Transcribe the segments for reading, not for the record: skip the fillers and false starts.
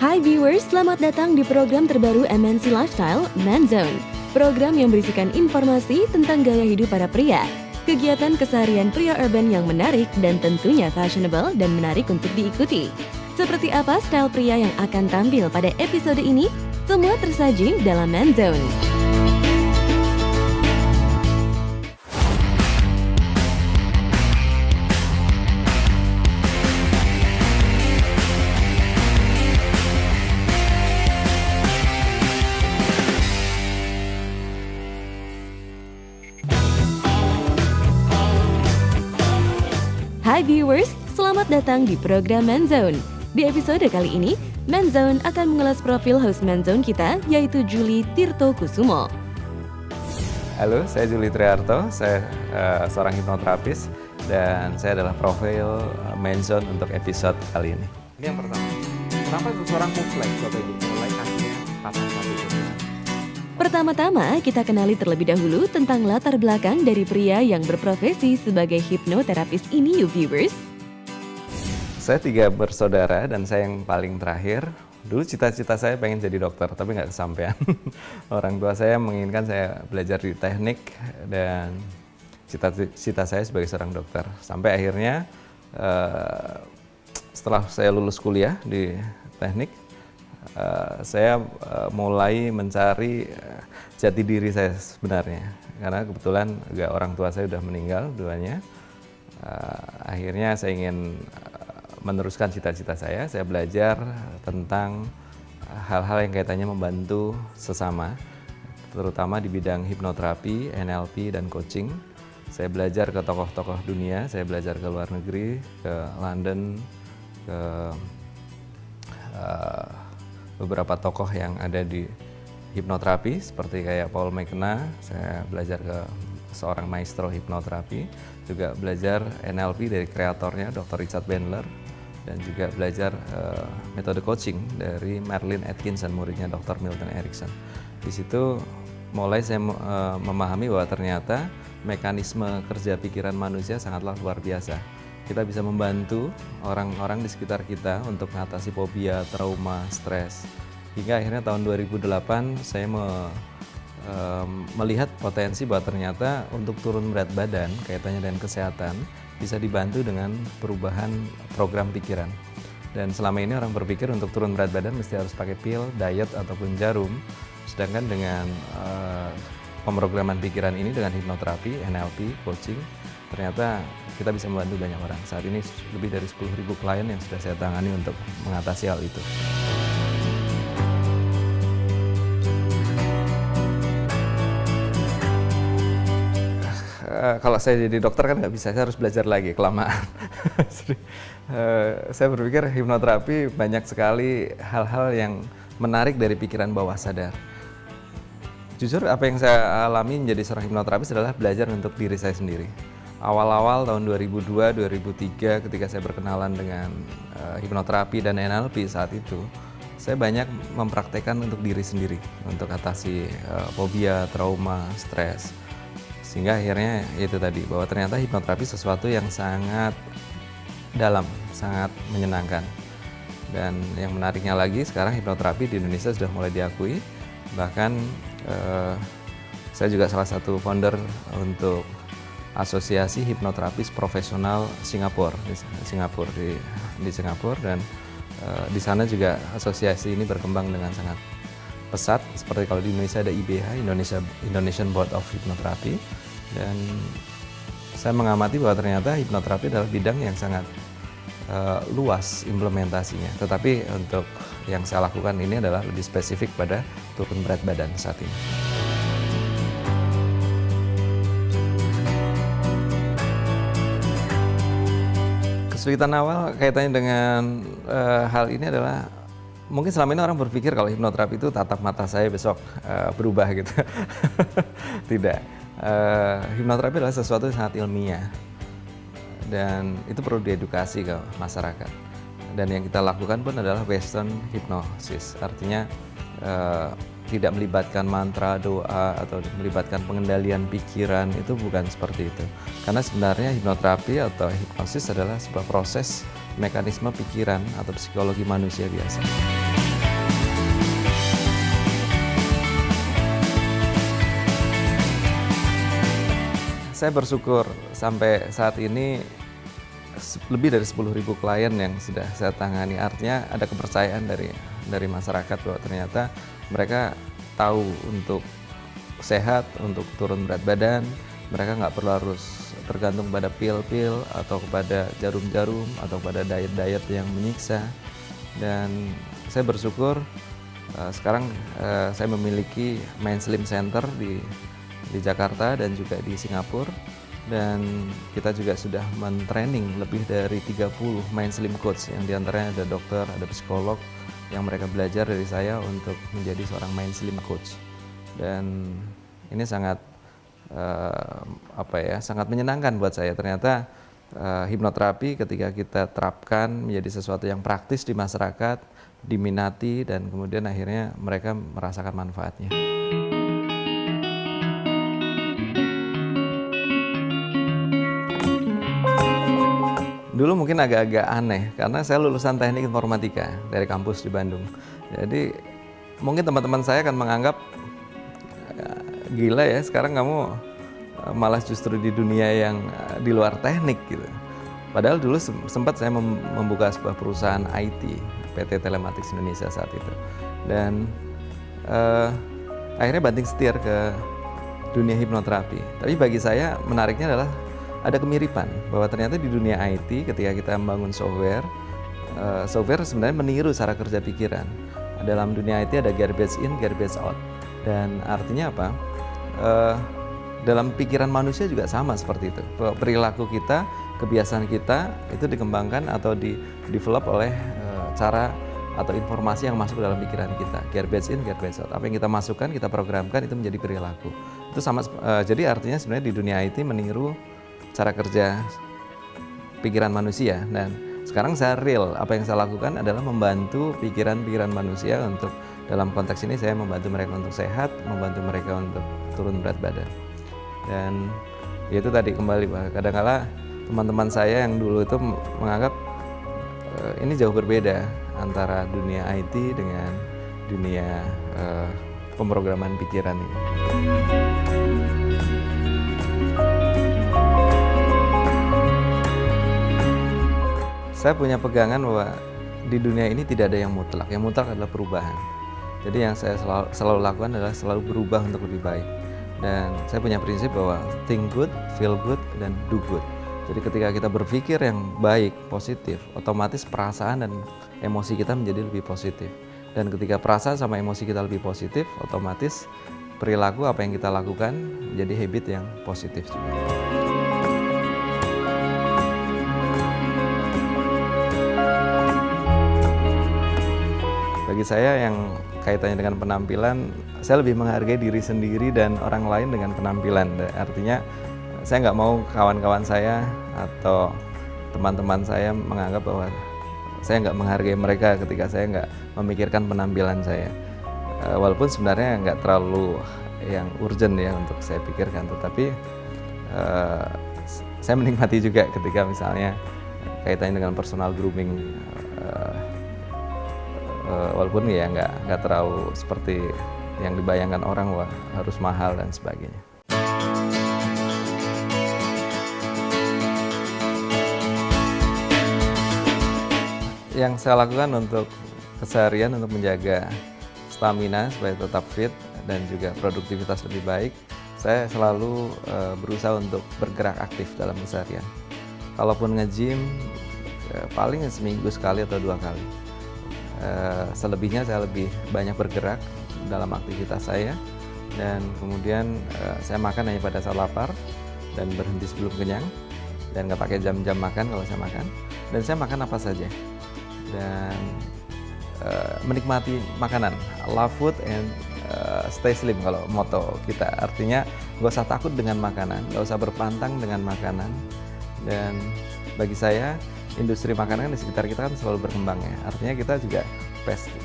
Hai viewers, selamat datang di program terbaru MNC Lifestyle, Man Zone. Program yang berisikan informasi tentang gaya hidup para pria, kegiatan keseharian pria urban yang menarik dan tentunya fashionable dan menarik untuk diikuti. Seperti apa style pria yang akan tampil pada episode ini? Semua tersaji dalam Man Zone. Hai viewers, selamat datang di program Man Zone. Di episode kali ini, Man Zone akan mengulas profil host Man Zone kita, yaitu Julie Tirto Kusumo. Halo, saya Julie Triarto, saya seorang hipnoterapis dan saya adalah profil Man Zone untuk episode kali ini. Ini yang pertama, kenapa seseorang muflek Bapak Ibu mulai kakinya pasang satu itu? Pertama-tama, kita kenali terlebih dahulu tentang latar belakang dari pria yang berprofesi sebagai hipnoterapis ini, you viewers. Saya 3 bersaudara dan saya yang paling terakhir. Dulu cita-cita saya pengen jadi dokter, tapi nggak kesampaian. Orang tua saya menginginkan saya belajar di teknik dan cita-cita saya sebagai seorang dokter. Sampai akhirnya setelah saya lulus kuliah di teknik, saya mulai mencari jati diri saya sebenarnya. Karena kebetulan orang tua saya sudah meninggal duanya. Akhirnya saya ingin meneruskan cita-cita saya belajar tentang hal-hal yang kaitannya membantu sesama, terutama di bidang hipnoterapi, NLP, dan coaching. Saya belajar ke tokoh-tokoh dunia, saya belajar ke luar negeri, ke London, ke beberapa tokoh yang ada di hipnoterapi, seperti kayak Paul McKenna. Saya belajar ke seorang maestro hipnoterapi, juga belajar NLP dari kreatornya Dr. Richard Bandler, dan juga belajar metode coaching dari Merlin Atkinson, muridnya Dr. Milton Erickson. Di situ mulai saya memahami bahwa ternyata mekanisme kerja pikiran manusia sangatlah luar biasa. Kita bisa membantu orang-orang di sekitar kita untuk mengatasi fobia, trauma, stres. Hingga akhirnya tahun 2008 saya melihat potensi bahwa ternyata untuk turun berat badan kaitannya dengan kesehatan bisa dibantu dengan perubahan program pikiran. Dan selama ini orang berpikir untuk turun berat badan mesti harus pakai pil, diet, ataupun jarum. Sedangkan dengan pemrograman pikiran ini dengan hipnoterapi, NLP, coaching, ternyata kita bisa membantu banyak orang. Saat ini lebih dari 10.000 klien yang sudah saya tangani untuk mengatasi hal itu. Kalau saya jadi dokter kan nggak bisa, saya harus belajar lagi, kelamaan. Saya berpikir hipnoterapi banyak sekali hal-hal yang menarik dari pikiran bawah sadar. Jujur apa yang saya alami menjadi seorang hipnoterapis adalah belajar untuk diri saya sendiri. Awal-awal tahun 2002-2003 ketika saya berkenalan dengan hipnoterapi dan NLP saat itu, saya banyak mempraktekkan untuk diri sendiri, untuk atasi fobia, trauma, stres. Sehingga akhirnya itu tadi, bahwa ternyata hipnoterapi sesuatu yang sangat dalam, sangat menyenangkan. Dan yang menariknya lagi, sekarang hipnoterapi di Indonesia sudah mulai diakui. Bahkan saya juga salah satu founder untuk Asosiasi Hipnoterapis Profesional Singapura di Singapura, dan di sana juga asosiasi ini berkembang dengan sangat pesat. Seperti kalau di Indonesia ada IBH, Indonesian Board of Hypnotherapy, dan saya mengamati bahwa ternyata hipnoterapi adalah bidang yang sangat luas implementasinya. Tetapi untuk yang saya lakukan ini adalah lebih spesifik pada turun berat badan saat ini. Kesulitan awal kaitannya dengan hal ini adalah mungkin selama ini orang berpikir kalau hipnoterapi itu tatap mata saya besok berubah gitu. Tidak. Hipnoterapi adalah sesuatu yang sangat ilmiah dan itu perlu diedukasi ke masyarakat. Dan yang kita lakukan pun adalah Western hypnosis, artinya tidak melibatkan mantra, doa, atau melibatkan pengendalian pikiran, itu bukan seperti itu. Karena sebenarnya hipnoterapi atau hipnosis adalah sebuah proses mekanisme pikiran atau psikologi manusia biasa. Saya bersyukur sampai saat ini lebih dari 10.000 klien yang sudah saya tangani. Artinya ada kepercayaan dari masyarakat bahwa ternyata mereka tahu untuk sehat, untuk turun berat badan. Mereka nggak perlu harus tergantung pada pil-pil atau kepada jarum-jarum atau pada diet-diet yang menyiksa. Dan saya bersyukur sekarang saya memiliki Mind Slim Center di Jakarta dan juga di Singapura, dan kita juga sudah men-training lebih dari 30 Mind Slim Coach yang diantaranya ada dokter, ada psikolog yang mereka belajar dari saya untuk menjadi seorang Mind Slim Coach. Dan ini sangat sangat menyenangkan buat saya. Ternyata hipnoterapi ketika kita terapkan menjadi sesuatu yang praktis di masyarakat, diminati, dan kemudian akhirnya mereka merasakan manfaatnya. Dulu mungkin agak-agak aneh karena saya lulusan teknik informatika dari kampus di Bandung. Jadi mungkin teman-teman saya akan menganggap gila ya, sekarang kamu malah justru di dunia yang di luar teknik gitu. Padahal dulu sempat saya membuka sebuah perusahaan IT, PT Telematics Indonesia saat itu. Dan akhirnya banting setir ke dunia hipnoterapi. Tapi bagi saya menariknya adalah ada kemiripan bahwa ternyata di dunia IT ketika kita membangun software sebenarnya meniru cara kerja pikiran. Dalam dunia IT ada garbage in, garbage out. Dan artinya apa? Dalam pikiran manusia juga sama seperti itu. Perilaku kita, kebiasaan kita itu dikembangkan atau di-develop oleh cara atau informasi yang masuk dalam pikiran kita. Garbage in, garbage out. Apa yang kita masukkan, kita programkan itu menjadi perilaku. Itu sama. Jadi artinya sebenarnya di dunia IT meniru cara kerja pikiran manusia. Dan sekarang saya real, apa yang saya lakukan adalah membantu pikiran-pikiran manusia untuk, dalam konteks ini saya membantu mereka untuk sehat, membantu mereka untuk turun berat badan. Dan itu tadi kembali bahwa kadang-kala teman-teman saya yang dulu itu menganggap ini jauh berbeda antara dunia IT dengan dunia pemrograman pikiran ini. Saya punya pegangan bahwa di dunia ini tidak ada yang mutlak. Yang mutlak adalah perubahan. Jadi yang saya selalu lakukan adalah selalu berubah untuk lebih baik. Dan saya punya prinsip bahwa think good, feel good, dan do good. Jadi ketika kita berpikir yang baik, positif, otomatis perasaan dan emosi kita menjadi lebih positif. Dan ketika perasaan sama emosi kita lebih positif, otomatis perilaku apa yang kita lakukan menjadi habit yang positif juga. Bagi saya yang kaitannya dengan penampilan, saya lebih menghargai diri sendiri dan orang lain dengan penampilan. Artinya saya nggak mau kawan-kawan saya atau teman-teman saya menganggap bahwa saya nggak menghargai mereka ketika saya nggak memikirkan penampilan saya. Walaupun sebenarnya nggak terlalu yang urgent ya untuk saya pikirkan, tetapi saya menikmati juga ketika misalnya kaitannya dengan personal grooming. Walaupun ya nggak terlalu seperti yang dibayangkan orang, wah harus mahal dan sebagainya. Yang saya lakukan untuk keseharian untuk menjaga stamina supaya tetap fit dan juga produktivitas lebih baik, saya selalu berusaha untuk bergerak aktif dalam keseharian. Kalaupun nge-gym, paling seminggu sekali atau 2 kali. Selebihnya saya lebih banyak bergerak dalam aktivitas saya, dan kemudian saya makan hanya pada saat lapar dan berhenti sebelum kenyang, dan nggak pakai jam-jam makan kalau saya makan, dan saya makan apa saja dan menikmati makanan. Love food and stay slim kalau moto kita. Artinya nggak usah takut dengan makanan, nggak usah berpantang dengan makanan. Dan bagi saya industri makanan di sekitar kita kan selalu berkembang ya. Artinya kita juga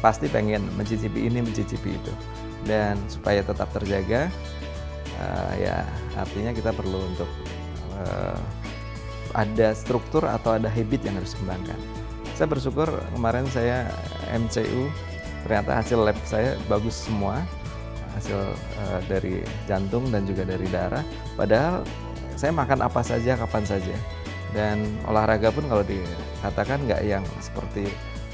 pasti pengen mencicipi ini, mencicipi itu. Dan supaya tetap terjaga, ya artinya kita perlu untuk ada struktur atau ada habit yang harus dikembangkan. Saya bersyukur kemarin saya MCU, ternyata hasil lab saya bagus semua. Hasil dari jantung dan juga dari darah. Padahal saya makan apa saja, kapan saja. Dan olahraga pun kalau dikatakan nggak yang seperti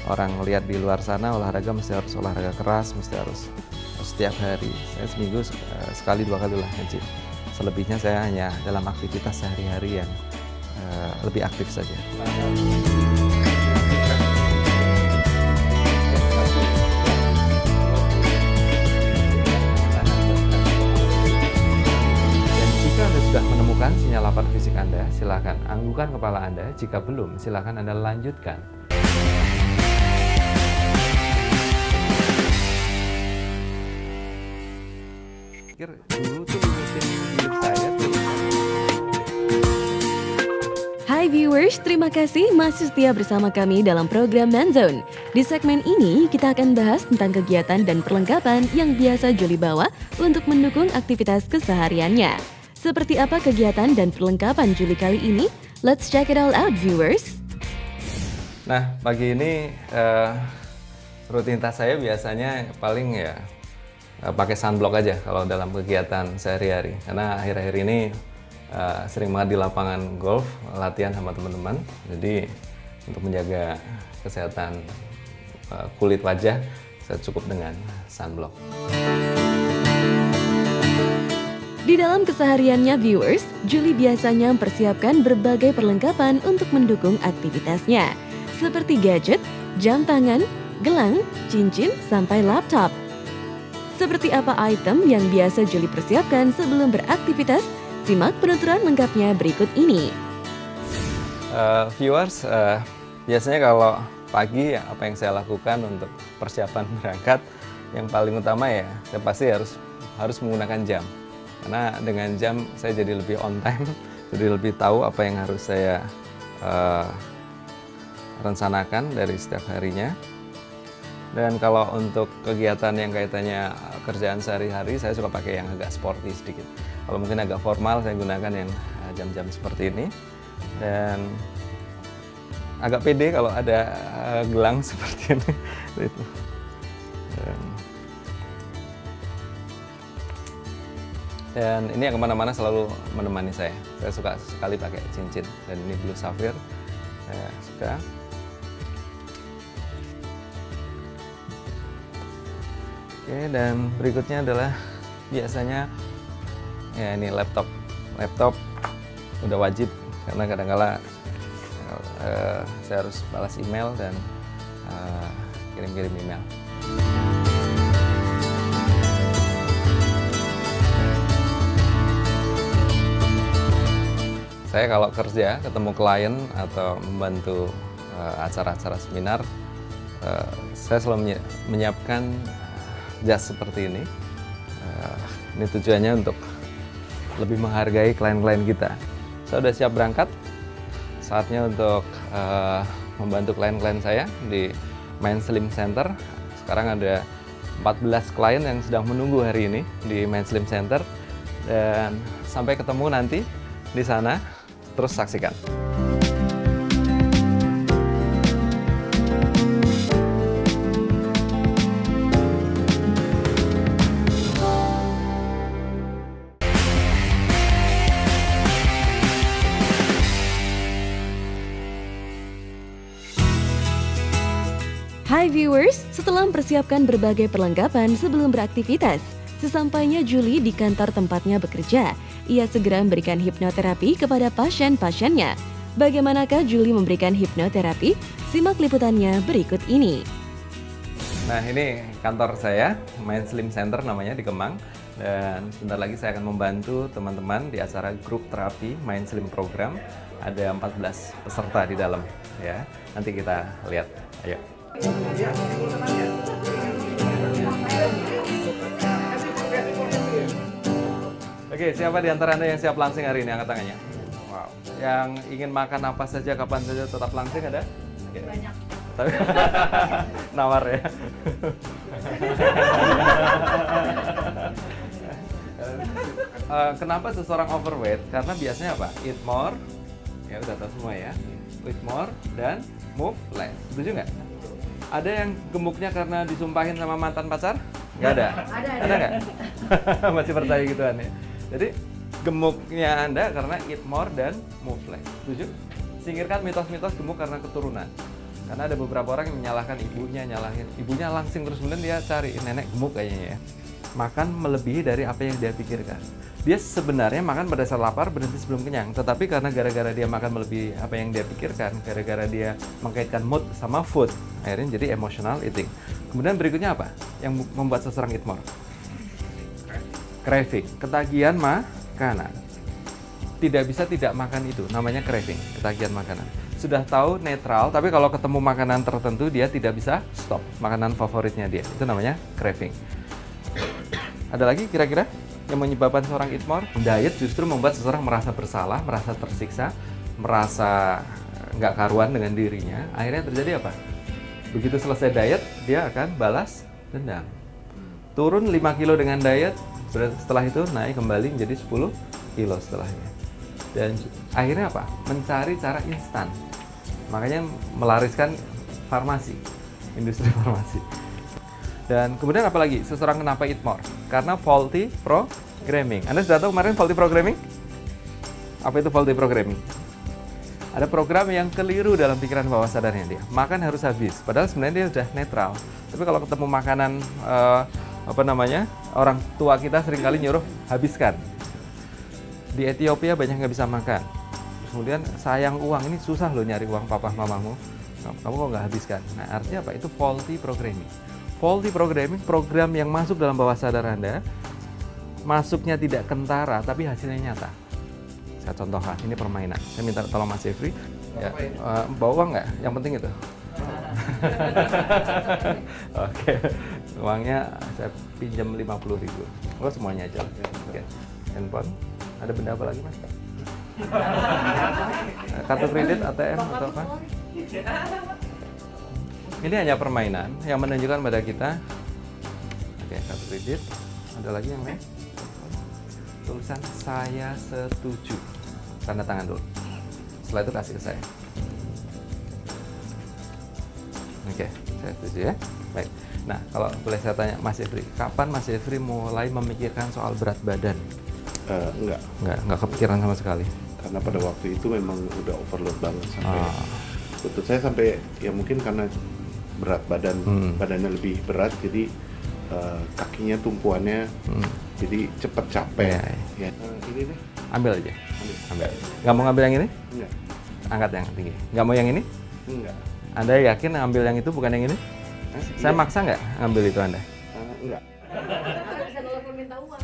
orang lihat di luar sana, olahraga mesti harus olahraga keras, mesti harus setiap hari. Saya seminggu sekali 2 kali lah nge-gym. Selebihnya saya hanya dalam aktivitas sehari-hari yang lebih aktif saja. Sudah menemukan sinyal lapar fisik Anda, silakan anggukan kepala Anda. Jika belum, silakan Anda lanjutkan. Pikir dulu tuh ingetin diri saya tuh. Hai viewers, terima kasih masih setia bersama kami dalam program Manzone. Di segmen ini, kita akan bahas tentang kegiatan dan perlengkapan yang biasa Julie bawa untuk mendukung aktivitas kesehariannya. Seperti apa kegiatan dan perlengkapan Julie kali ini? Let's check it all out, viewers. Nah, pagi ini rutinitas saya biasanya paling ya pakai sunblock aja kalau dalam kegiatan sehari-hari. Karena akhir-akhir ini sering banget di lapangan golf, latihan sama teman-teman. Jadi untuk menjaga kesehatan kulit wajah, saya cukup dengan sunblock. Di dalam kesehariannya viewers, Julie biasanya mempersiapkan berbagai perlengkapan untuk mendukung aktivitasnya. Seperti gadget, jam tangan, gelang, cincin, sampai laptop. Seperti apa item yang biasa Julie persiapkan sebelum beraktivitas? Simak penuturan lengkapnya berikut ini. Viewers, biasanya kalau pagi apa yang saya lakukan untuk persiapan berangkat, yang paling utama ya, saya pasti harus menggunakan jam. Karena dengan jam saya jadi lebih on time, jadi lebih tahu apa yang harus saya rencanakan dari setiap harinya. Dan kalau untuk kegiatan yang kaitannya kerjaan sehari-hari, saya suka pakai yang agak sporty sedikit. Kalau mungkin agak formal, saya gunakan yang jam-jam seperti ini. Dan agak pede kalau ada gelang seperti ini. Dan ini yang kemana-mana selalu menemani saya. Saya suka sekali pakai cincin. Dan ini blue sapphire, saya suka. Oke, dan berikutnya adalah biasanya ya ini laptop. Laptop udah wajib karena kadang-kala saya harus balas email dan kirim-kirim email. Saya kalau kerja, ketemu klien atau membantu acara-acara seminar, saya selalu menyiapkan jas seperti ini. Ini tujuannya untuk lebih menghargai klien-klien kita. Saya sudah siap berangkat, saatnya untuk membantu klien-klien saya di Mind Slim Center. Sekarang ada 14 klien yang sedang menunggu hari ini di Mind Slim Center. Dan sampai ketemu nanti di sana. Terus saksikan. Hai viewers, setelah mempersiapkan berbagai perlengkapan sebelum beraktivitas, sesampainya Julie di kantor tempatnya bekerja, ia segera memberikan hipnoterapi kepada pasien-pasiennya. Bagaimanakah Julie memberikan hipnoterapi? Simak liputannya berikut ini. Nah, ini kantor saya, Mind Slim Center namanya di Kemang. Dan sebentar lagi saya akan membantu teman-teman di acara grup terapi Mind Slim Program. Ada 14 peserta di dalam, ya. Nanti kita lihat. Ayo. Oke, siapa di antara Anda yang siap langsing hari ini? Angkat tangannya. Wow. Yang ingin makan apa saja, kapan saja tetap langsing ada? Oke. Banyak. Tapi nawar ya. Kenapa seseorang overweight? Karena biasanya apa? Eat more, ya udah tahu semua ya. Eat more dan move less. Setuju nggak? Ada yang gemuknya karena disumpahin sama mantan pacar? Nggak ada. Ada nggak? Masih percaya gituan ya. Jadi gemuknya Anda karena eat more dan move less. Setuju? Singkirkan mitos-mitos gemuk karena keturunan. Karena ada beberapa orang yang menyalahkan ibunya, langsing terus kemudian dia cari nenek gemuk kayaknya ya. Makan melebihi dari apa yang dia pikirkan. Dia sebenarnya makan pada saat lapar, berhenti sebelum kenyang. Tetapi karena gara-gara dia makan melebihi apa yang dia pikirkan, gara-gara dia mengkaitkan mood sama food, akhirnya jadi emotional eating. Kemudian berikutnya apa yang membuat seseorang eat more? Craving, ketagihan makanan. Tidak bisa tidak makan itu, namanya craving, ketagihan makanan. Sudah tahu netral, tapi kalau ketemu makanan tertentu dia tidak bisa stop. Makanan favoritnya dia, itu namanya craving. Ada lagi kira-kira yang menyebabkan seorang eat more? Diet justru membuat seseorang merasa bersalah, merasa tersiksa, merasa nggak karuan dengan dirinya. Akhirnya terjadi apa? Begitu selesai diet, dia akan balas dendam. Turun 5 kilo dengan diet, setelah itu naik kembali menjadi 10 kilo setelahnya. Dan akhirnya apa? Mencari cara instan. Makanya melariskan farmasi, industri farmasi. Dan kemudian apa lagi? Seseorang kenapa eat more? Karena faulty programming. Anda sudah tahu kemarin faulty programming? Apa itu faulty programming? Ada program yang keliru dalam pikiran bawah sadarnya dia. Makan harus habis, padahal sebenarnya dia sudah netral. Tapi kalau ketemu makanan orang tua kita seringkali nyuruh habiskan. Di Ethiopia banyak nggak bisa makan. Kemudian sayang uang, ini susah loh nyari uang papa mamamu. Kamu kok nggak habiskan? Nah artinya apa? Itu faulty programming. Faulty programming, program yang masuk dalam bawah sadar Anda, masuknya tidak kentara, tapi hasilnya nyata. Saya contohkan, ini permainan. Saya minta tolong Mas Jeffrey, ya, bawa uang nggak? Yang penting itu. Oke, uangnya saya pinjam 50.000. Oh semuanya aja. Oke. Handphone. Ada benda apa lagi Mas? Kartu kredit, ATM atau apa? Ini hanya permainan yang menunjukkan pada kita. Oke, kartu kredit. Ada lagi yang lain? Tulisan saya setuju. Tanda tangan dulu. Setelah itu kasih ke saya. Oke, saya setuju ya. Baik. Nah, kalau boleh saya tanya Mas Jeffrey, kapan Mas Jeffrey mulai memikirkan soal berat badan? Enggak kepikiran sama sekali. Karena pada waktu itu memang udah overload banget sampai lutut saya sampai ya mungkin karena berat badannya lebih berat jadi kakinya tumpuannya jadi cepet capek. Ya. Ini nih. Ambil aja. Ambil. Nggak mau ngambil yang ini? Enggak. Angkat yang tinggi. Nggak mau yang ini? Enggak. Anda yakin ambil yang itu bukan yang ini? Saya maksa nggak ngambil itu Anda? Enggak. Bisa telepon minta uang.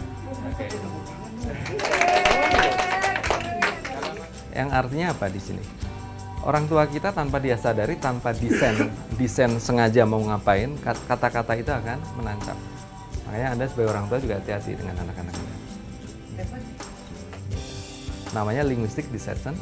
Yang artinya apa di sini? Orang tua kita tanpa dia sadari, tanpa desain sengaja mau ngapain, kata-kata itu akan menancap. Makanya Anda sebagai orang tua juga hati-hati dengan anak-anak Anda. Namanya linguistic deception.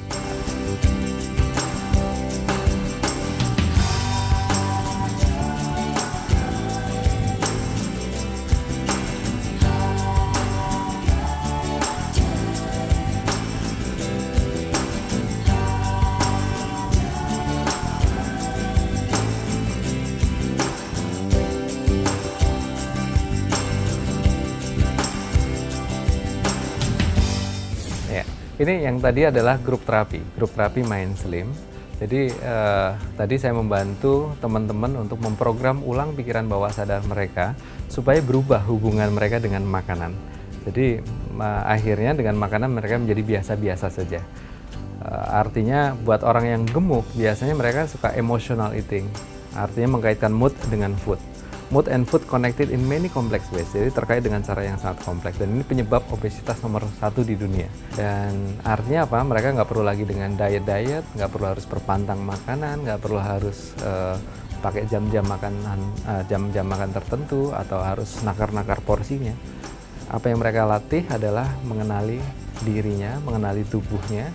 Ini yang tadi adalah grup terapi Mind Slim. Jadi tadi saya membantu teman-teman untuk memprogram ulang pikiran bawah sadar mereka supaya berubah hubungan mereka dengan makanan. Jadi akhirnya dengan makanan mereka menjadi biasa-biasa saja. Artinya buat orang yang gemuk biasanya mereka suka emotional eating. Artinya mengkaitkan mood dengan food. Mood and food connected in many complex ways. Jadi terkait dengan cara yang sangat kompleks. Dan ini penyebab obesitas nomor 1 di dunia. Dan artinya apa? Mereka nggak perlu lagi dengan diet, nggak perlu harus berpantang makanan, nggak perlu harus pakai jam-jam makan tertentu atau harus nakar-nakar porsinya. Apa yang mereka latih adalah mengenali dirinya, mengenali tubuhnya,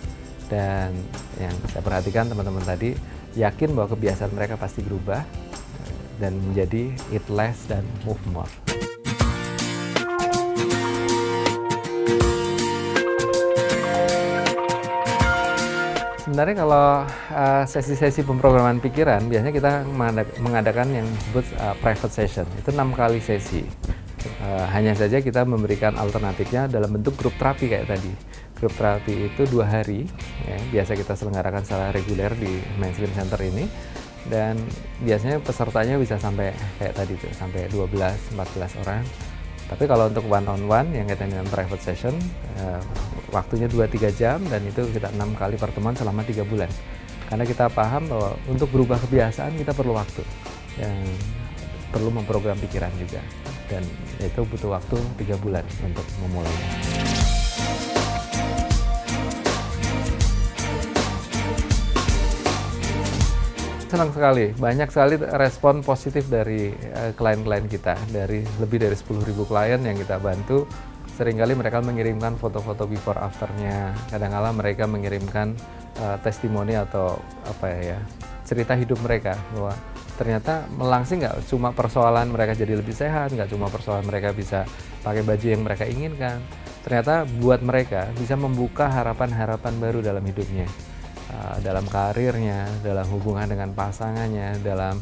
dan yang saya perhatikan teman-teman tadi yakin bahwa kebiasaan mereka pasti berubah dan menjadi eat less dan move more. Sebenarnya kalau sesi-sesi pemrograman pikiran biasanya kita mengadakan yang disebut private session. Itu 6 kali sesi. Hanya saja kita memberikan alternatifnya dalam bentuk grup terapi kayak tadi. Grup terapi itu 2 hari, ya, biasa kita selenggarakan secara reguler di Mainstream Center ini, dan biasanya pesertanya bisa sampai kayak tadi tuh, sampai 12-14 orang. Tapi kalau untuk one on one yang kita dengan private session, waktunya 2-3 jam, dan itu kita 6 kali pertemuan selama 3 bulan. Karena kita paham bahwa untuk berubah kebiasaan kita perlu waktu, yang perlu memprogram pikiran juga, dan itu butuh waktu 3 bulan untuk memulainya. Senang sekali, banyak sekali respon positif dari klien-klien kita, dari lebih dari 10.000 klien yang kita bantu. Seringkali mereka mengirimkan foto-foto before afternya, kadang-kala mereka mengirimkan testimoni atau cerita hidup mereka, bahwa ternyata melangsing nggak cuma persoalan mereka jadi lebih sehat, nggak cuma persoalan mereka bisa pakai baju yang mereka inginkan, ternyata buat mereka bisa membuka harapan-harapan baru dalam hidupnya. Dalam karirnya, dalam hubungan dengan pasangannya, dalam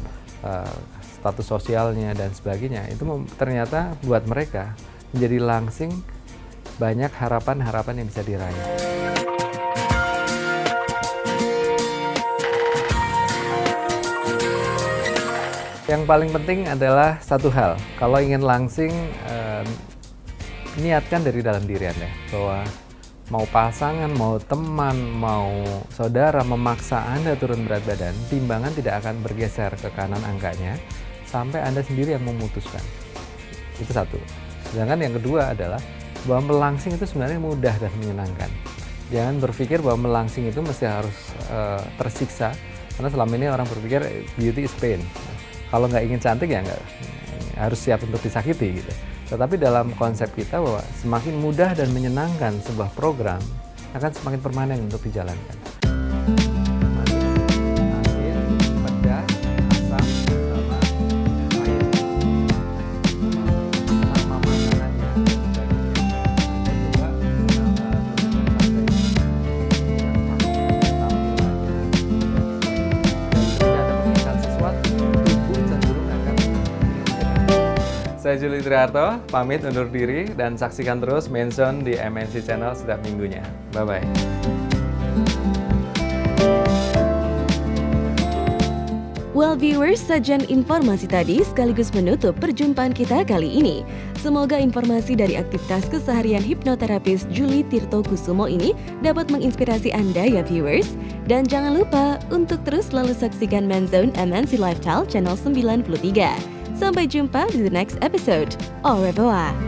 status sosialnya dan sebagainya, itu ternyata buat mereka menjadi langsing banyak harapan-harapan yang bisa diraih. Yang paling penting adalah satu hal, kalau ingin langsing, niatkan dari dalam diri Anda, bahwa mau pasangan, mau teman, mau saudara memaksa Anda turun berat badan, timbangan tidak akan bergeser ke kanan angkanya sampai Anda sendiri yang memutuskan. Itu satu. Sedangkan yang kedua adalah bahwa melangsing itu sebenarnya mudah dan menyenangkan. Jangan berpikir bahwa melangsing itu mesti harus tersiksa, karena selama ini orang berpikir beauty is pain. Kalau nggak ingin cantik ya nggak harus siap untuk disakiti gitu. Tetapi dalam konsep kita bahwa semakin mudah dan menyenangkan sebuah program akan semakin permanen untuk dijalankan. Asin, pedas, asam, sama air. Sama makanannya. Saya Juli Triharto, pamit undur diri dan saksikan terus Main Zone di MNC Channel setiap minggunya. Bye-bye. Well viewers, sajian informasi tadi sekaligus menutup perjumpaan kita kali ini. Semoga informasi dari aktivitas keseharian hipnoterapis Juli Tirto Kusumo ini dapat menginspirasi Anda ya viewers. Dan jangan lupa untuk terus selalu saksikan Main Zone MNC Lifestyle Channel 93. Sampai jumpa di the next episode. Au revoir.